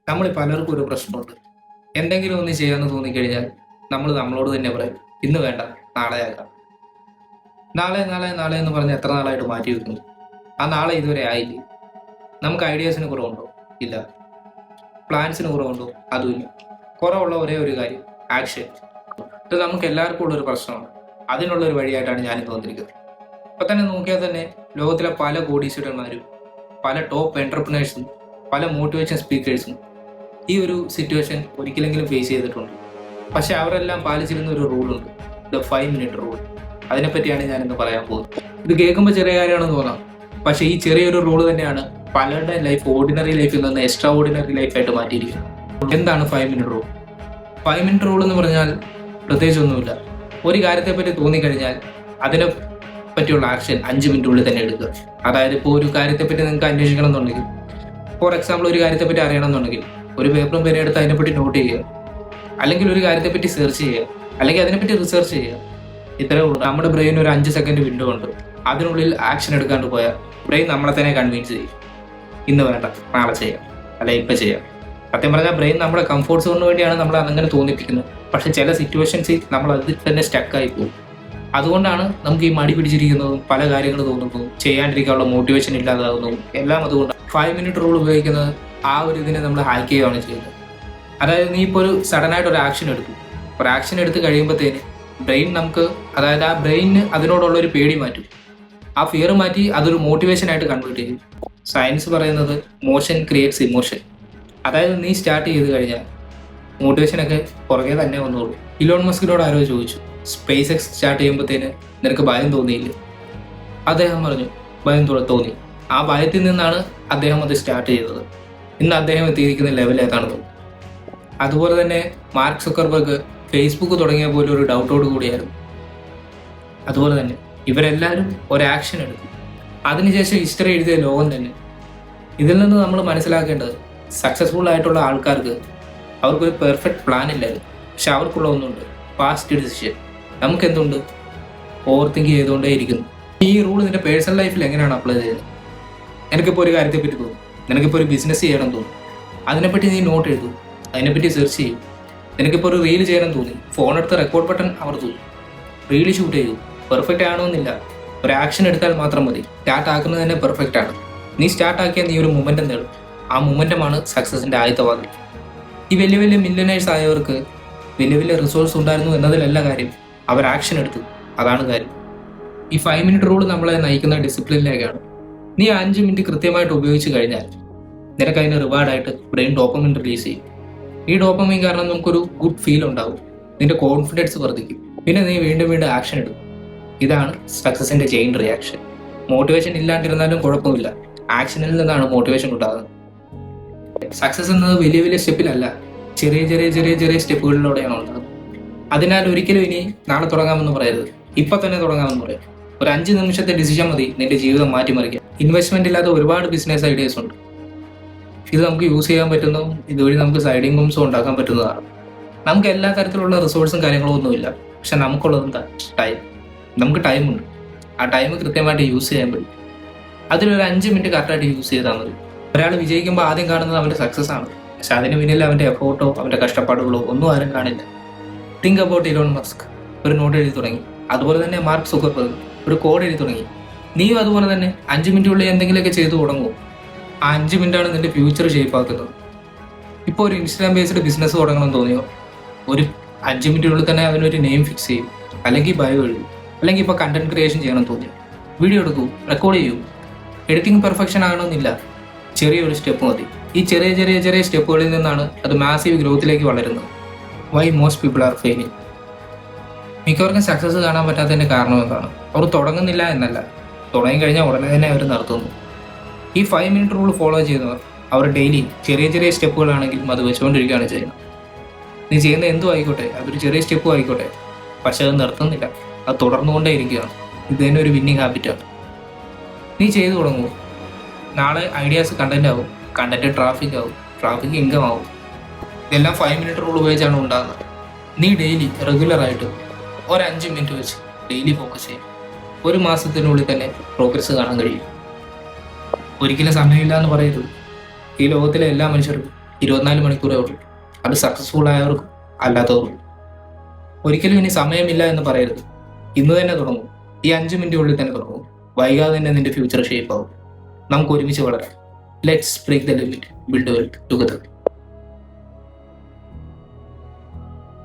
നമ്മൾ പലർക്കും ഒരു പ്രശ്നമുണ്ട്. എന്തെങ്കിലും ഒന്ന് ചെയ്യാമെന്ന് തോന്നിക്കഴിഞ്ഞാൽ നമ്മൾ നമ്മളോട് തന്നെ പറയും, ഇന്ന് വേണ്ട, നാളെ ആക്കാം. നാളെ നാളെ നാളെ എന്ന് പറഞ്ഞ് എത്ര നാളായിട്ട് മാറ്റി വെക്കുന്നു. ആ നാളെ ഇതുവരെ ആയില്ലേ? നമുക്ക് ഐഡിയാസിന് കുറവുണ്ടോ? ഇല്ല. പ്ലാൻസിന് കുറവുണ്ടോ? അതുമില്ല. കുറവുള്ള ഒരേ ഒരു കാര്യം, ആക്ഷൻ. ഇത് നമുക്ക് എല്ലാവർക്കും ഉള്ളൊരു പ്രശ്നമാണ്. അതിനുള്ള ഒരു വഴിയായിട്ടാണ് ഞാനിന്ന് വന്നിരിക്കുന്നത്. ഇപ്പൊ തന്നെ നോക്കിയാൽ തന്നെ ലോകത്തിലെ പല കോടീശ്വരന്മാരും, പല ടോപ്പ് എന്റർപ്രണേഴ്സും, പല മോട്ടിവേഷൻ സ്പീക്കേഴ്സും ഈ ഒരു സിറ്റുവേഷൻ ഒരിക്കലെങ്കിലും ഫേസ് ചെയ്തിട്ടുണ്ട്. പക്ഷെ അവരെല്ലാം പാലിച്ചിരുന്ന ഒരു റൂളുണ്ട്, ദ 5 മിനിറ്റ് റൂൾ. അതിനെപ്പറ്റിയാണ് ഞാനിന്ന് പറയാൻ പോകുന്നത്. ഇത് കേൾക്കുമ്പോൾ ചെറിയ കാര്യമാണെന്ന് തോന്നാം, പക്ഷേ ഈ ചെറിയൊരു റൂൾ തന്നെയാണ് പലരുടെ ലൈഫ് ഓർഡിനറി ലൈഫിൽ നിന്ന് എക്സ്ട്രാ ഓർഡിനറി ലൈഫായിട്ട് മാറ്റിയിരിക്കുന്നത്. എന്താണ് 5 മിനിറ്റ് റൂൾ? 5 മിനിറ്റ് റൂൾ എന്ന് പറഞ്ഞാൽ പ്രത്യേകിച്ചൊന്നുമില്ല. ഒരു കാര്യത്തെപ്പറ്റി തോന്നിക്കഴിഞ്ഞാൽ അതിനെ പറ്റിയുള്ള ആക്ഷൻ 5 മിനിറ്റുള്ളിൽ തന്നെ എടുക്കുക. അതായത് ഇപ്പോൾ ഒരു കാര്യത്തെപ്പറ്റി നിങ്ങൾക്ക് അന്വേഷിക്കണം എന്നുണ്ടെങ്കിൽ, ഫോർ എക്സാമ്പിൾ ഒരു കാര്യത്തെപ്പറ്റി അറിയണം എന്നുണ്ടെങ്കിൽ ഒരു പേപ്പറും പേരും എടുത്ത് അതിനെപ്പറ്റി നോട്ട് ചെയ്യുക, അല്ലെങ്കിൽ ഒരു കാര്യത്തെപ്പറ്റി സെർച്ച് ചെയ്യുക, അല്ലെങ്കിൽ അതിനെപ്പറ്റി റിസർച്ച് ചെയ്യുക. ഇത്രയേ ഉള്ളൂ. നമ്മുടെ ബ്രെയിൻ ഒരു 5 സെക്കൻഡ് വിൻഡോ ഉണ്ട്. അതിനുള്ളിൽ ആക്ഷൻ എടുക്കാണ്ട് പോയാൽ ബ്രെയിൻ നമ്മളെ തന്നെ കൺവിൻസ് ചെയ്യും, ഇന്ന് വേണ്ട, നാളെ ചെയ്യാം, അല്ലെ ഇപ്പം ചെയ്യാം. സത്യം പറഞ്ഞാൽ ബ്രെയിൻ നമ്മുടെ കംഫോർട്ട് സോണിന് വേണ്ടിയാണ് നമ്മൾ അങ്ങനെ തോന്നിപ്പിക്കുന്നത്. പക്ഷെ ചില സിറ്റുവേഷൻസിൽ നമ്മൾ അതിൽ തന്നെ സ്റ്റക്കായി പോകും. അതുകൊണ്ടാണ് നമുക്ക് ഈ മടി പിടിച്ചിരിക്കുന്നതും പല കാര്യങ്ങൾ തോന്നുന്നതും ചെയ്യാണ്ടിരിക്കാനുള്ള മോട്ടിവേഷൻ ഇല്ലാതാകുന്നതും എല്ലാം. അതുകൊണ്ട് 5 മിനിറ്റ് റൂൾ ഉപയോഗിക്കുന്നത് ആ ഒരു ഇതിനെ നമ്മൾ ഹാക്ക് ചെയ്യുകയാണ് ചെയ്യുന്നത്. അതായത് നീ ഇപ്പോൾ ഒരു സഡനായിട്ട് ഒരു ആക്ഷൻ എടുത്തു. ഒരു ആക്ഷൻ എടുത്ത് കഴിയുമ്പോഴത്തേന് ബ്രെയിൻ നമുക്ക്, അതായത് ആ ബ്രെയിനിന് അതിനോടുള്ള ഒരു പേടി മാറ്റും. ആ ഫിയർ മാറ്റി അതൊരു മോട്ടിവേഷനായിട്ട് കൺവേർട്ട് ചെയ്യും. സയൻസ് പറയുന്നത് മോഷൻ ക്രിയേറ്റ്സ് ഇമോഷൻ. അതായത് നീ സ്റ്റാർട്ട് ചെയ്ത് കഴിഞ്ഞാൽ മോട്ടിവേഷനൊക്കെ പുറകെ തന്നെ വന്നോളൂ. ഇലോൺ മസ്കിനോട് ആരോ ചോദിച്ചു, സ്പേസ് എക്സ് സ്റ്റാർട്ട് ചെയ്യുമ്പോഴത്തേന് നിനക്ക് ഭയം തോന്നിയില്ലേ? അദ്ദേഹം പറഞ്ഞു, ഭയം തോന്നി. ആ ഭയത്തിൽ നിന്നാണ് അദ്ദേഹം അത് സ്റ്റാർട്ട് ചെയ്തത്. ഇന്ന് അദ്ദേഹം എത്തിയിരിക്കുന്ന ലെവൽ ഏതാണെന്ന്. അതുപോലെ തന്നെ മാർക്ക് സുക്കർബർഗ് ഫേസ്ബുക്ക് തുടങ്ങിയ പോലെ ഒരു ഡൗട്ടോട് കൂടിയായിരുന്നു. അതുപോലെ തന്നെ ഇവരെല്ലാവരും ഒരു ആക്ഷൻ എടുക്കും. അതിനുശേഷം ഹിസ്റ്ററി എഴുതിയ ലോകം തന്നെ. ഇതിൽ നിന്ന് നമ്മൾ മനസ്സിലാക്കേണ്ടത്, സക്സസ്ഫുൾ ആയിട്ടുള്ള ആൾക്കാർക്ക് അവർക്കൊരു പെർഫെക്റ്റ് പ്ലാൻ ഇല്ലായിരുന്നു. പക്ഷെ അവർക്കുള്ള ഒന്നുണ്ട്, ഫാസ്റ്റ് ഡിസിഷൻ. നമുക്ക് എന്തുണ്ട്? ഓവർ തിങ്ക് ചെയ്തുകൊണ്ടേ ഇരിക്കുന്നു. ഈ റൂൾ നിന്റെ പേഴ്സണൽ ലൈഫിൽ എങ്ങനെയാണ് അപ്ലൈ ചെയ്യുന്നത്? നിനക്കിപ്പോൾ ഒരു കാര്യത്തെപ്പറ്റി തോന്നും, നിനക്കിപ്പോൾ ഒരു ബിസിനസ് ചെയ്യണം തോന്നും, അതിനെപ്പറ്റി നീ നോട്ട് എഴുതും, അതിനെപ്പറ്റി സെർച്ച് ചെയ്യും. നിനക്കിപ്പോൾ ഒരു റീൽ ചെയ്യണം തോന്നി, ഫോൺ എടുത്ത് റെക്കോർഡ് ബട്ടൺ അമർത്തും, റീൽ ഷൂട്ട് ചെയ്യും. പെർഫെക്റ്റ് ആണോന്നില്ല, ഒരു ആക്ഷൻ എടുത്താൽ മാത്രം മതി. സ്റ്റാർട്ട് ആക്കുന്നത് തന്നെ പെർഫെക്റ്റ് ആണ്. നീ സ്റ്റാർട്ട് ആക്കിയാൽ നീ ഒരു മൊമെൻറ്റം നേടും. ആ മൊമെൻറ്റമാണ് സക്സസിൻ്റെ ആദ്യത്തെ വാതിൽ. ഈ വലിയ വലിയ മില്യനേഴ്സ് ആയവർക്ക് വലിയ വലിയ റിസോഴ്സ് ഉണ്ടായിരുന്നു എന്നതിലല്ല കാര്യം, അവർ ആക്ഷൻ എടുത്തു, അതാണ് കാര്യം. ഈ 5 മിനിറ്റ് റൂൾ നമ്മളെ നയിക്കുന്ന ഡിസിപ്ലിനിലേക്കാണ്. നീ 5 മിനിറ്റ് കൃത്യമായിട്ട് ഉപയോഗിച്ച് കഴിഞ്ഞാൽ നിനക്ക് അതിന് റിവാർഡായിട്ട് ബ്രെയിൻ ഡോപ്പമിൻ റിലീസ് ചെയ്യും. ഈ ഡോപ്പമിൻ കാരണം നമുക്കൊരു ഗുഡ് ഫീൽ ഉണ്ടാവും, നിന്റെ കോൺഫിഡൻസ് വർദ്ധിക്കും, പിന്നെ നീ വീണ്ടും വീണ്ടും ആക്ഷൻ എടുക്കും. ഇതാണ് സക്സസിന്റെ ചെയിൻ റിയാക്ഷൻ. മോട്ടിവേഷൻ ഇല്ലാണ്ടിരുന്നാലും കുഴപ്പമില്ല, ആക്ഷനിൽ നിന്നാണ് മോട്ടിവേഷൻ ഉണ്ടാകുന്നത്. സക്സസ് എന്നത് വലിയ വലിയ സ്റ്റെപ്പിലല്ല, ചെറിയ ചെറിയ ചെറിയ ചെറിയ സ്റ്റെപ്പുകളിലൂടെയാണ് ഉണ്ടാകുന്നത്. അതിനാൽ ഒരിക്കലും ഇനി നാളെ തുടങ്ങാമെന്ന് പറയരുത്, ഇപ്പം തന്നെ തുടങ്ങാമെന്ന് പറയാം. ഒരു 5 നിമിഷത്തെ ഡിസിഷൻ മതി നിന്റെ ജീവിതം മാറ്റിമറിക്കാൻ. ഇൻവെസ്റ്റ്മെന്റ് ഇല്ലാത്ത ഒരുപാട് ബിസിനസ് ഐഡിയാസ് ഉണ്ട്. ഇത് നമുക്ക് യൂസ് ചെയ്യാൻ പറ്റുന്നതും ഇതുവഴി നമുക്ക് സൈഡ് ഇൻകംസും ഉണ്ടാക്കാൻ പറ്റുന്നതാണ്. നമുക്ക് എല്ലാ തരത്തിലുള്ള റിസോഴ്സും കാര്യങ്ങളും ഒന്നുമില്ല, പക്ഷെ നമുക്കുള്ളത് ടൈം. നമുക്ക് ടൈമുണ്ട്, ആ ടൈം കൃത്യമായിട്ട് യൂസ് ചെയ്യാൻ പറ്റും. അതിലൊരു 5 മിനിറ്റ് കറക്റ്റായിട്ട് യൂസ് ചെയ്താൽ മതി. ഒരാൾ വിജയിക്കുമ്പോൾ ആദ്യം കാണുന്നത് അവൻ്റെ സക്സസ് ആണ്, പക്ഷെ അതിന് പിന്നിൽ അവൻ്റെ എഫോർട്ടോ അവൻ്റെ കഷ്ടപ്പാടുകളോ ഒന്നും ആരും കാണില്ല. തിങ്ക് അബൌട്ട് ഇലോൺ മസ്ക്, ഒരു നോട്ട് എഴുതി തുടങ്ങി. അതുപോലെ തന്നെ മാർക്ക് സുക്കർബർഗ് ഒരു കോഡ് എഴുതി തുടങ്ങി. നീയും അതുപോലെ തന്നെ 5 മിനിറ്റുള്ളിൽ എന്തെങ്കിലുമൊക്കെ ചെയ്തു തുടങ്ങുമോ? ആ 5 മിനിറ്റാണ് നിന്റെ ഫ്യൂച്ചർ ഷേപ്പ് ആക്കുന്നത്. ഇപ്പോൾ ഒരു ഇൻസ്റ്റാഗ്രാം ബേസ്ഡ് ബിസിനസ് തുടങ്ങണം തോന്നിയോ? ഒരു 5 മിനിറ്റിനുള്ളിൽ തന്നെ അവനൊരു നെയിം ഫിക്സ് ചെയ്യും, അല്ലെങ്കിൽ ബയോ എഴുതും, അല്ലെങ്കിൽ ഇപ്പോൾ കണ്ടന്റ് ക്രിയേഷൻ ചെയ്യണം തോന്നിയോ? വീഡിയോ എടുക്കൂ, റെക്കോർഡ് ചെയ്യൂ. എഡിറ്റിംഗ് പെർഫെക്ഷൻ ആകണമെന്നില്ല, ചെറിയൊരു സ്റ്റെപ്പ് മതി. ഈ ചെറിയ ചെറിയ ചെറിയ സ്റ്റെപ്പുകളിൽ നിന്നാണ് അത് മാസീവ് ഗ്രോത്തിലേക്ക് വളരുന്നത്. Why most people are failing? മിക്കവർക്കും സക്സസ് കാണാൻ പറ്റാത്തതിൻ്റെ കാരണം എന്താണ്? അവർ തുടങ്ങുന്നില്ല എന്നല്ല, തുടങ്ങിക്കഴിഞ്ഞാൽ ഉടനെ തന്നെ അവർ നടത്തുന്നു. ഈ 5 മിനിറ്റ് റൂൾ ഫോളോ ചെയ്യുന്നവർ അവർ ഡെയിലി ചെറിയ ചെറിയ സ്റ്റെപ്പുകളാണെങ്കിലും അത് വെച്ചുകൊണ്ടിരിക്കുകയാണ് ചെയ്യുന്നത്. നീ ചെയ്യുന്ന എന്തും ആയിക്കോട്ടെ, അതൊരു ചെറിയ സ്റ്റെപ്പും ആയിക്കോട്ടെ, പക്ഷെ അത് നിർത്തുന്നില്ല, അത് തുടർന്നുകൊണ്ടേ ഇരിക്കുകയാണ്. ഇത് തന്നെ ഒരു വിന്നിങ് ഹാബിറ്റാണ്. നീ ചെയ്തു തുടങ്ങുമോ? നാളെ ഐഡിയാസ് കണ്ടന്റ് ആവും, കണ്ടന്റ് ട്രാഫിക് ആവും, ട്രാഫിക് ഇൻകം ആവും. ഇതെല്ലാം 5 മിനിറ്റ് റൂൾ ഉപയോഗിച്ചാണ് ഉണ്ടാകുന്നത്. നീ ഡെയിലി റെഗുലറായിട്ട് ഒരു 5 മിനിറ്റ് വെച്ച് ഡെയിലി ഫോക്കസ് ചെയ്യും. 1 മാസത്തിനുള്ളിൽ തന്നെ പ്രോഗ്രസ് കാണാൻ കഴിയും. ഒരിക്കലും സമയമില്ല എന്ന് പറയരുത്. ഈ ലോകത്തിലെ എല്ലാ മനുഷ്യർക്കും 24 മണിക്കൂറേ ഉള്ളൂ. അത് സക്സസ്ഫുൾ ആയവർക്കും അല്ലാത്തവർക്കും. ഒരിക്കലും ഇനി സമയമില്ല എന്ന് പറയരുത്. ഇന്ന് തന്നെ തുടങ്ങും. ഈ 5 മിനിറ്റിനുള്ളിൽ തന്നെ തുടങ്ങും. വൈകാതെ തന്നെ നിന്റെ ഫ്യൂച്ചർ ഷേപ്പ് ആവും. നമുക്ക് ഒരുമിച്ച് വളരാം. Let's break the limit, build wealth together.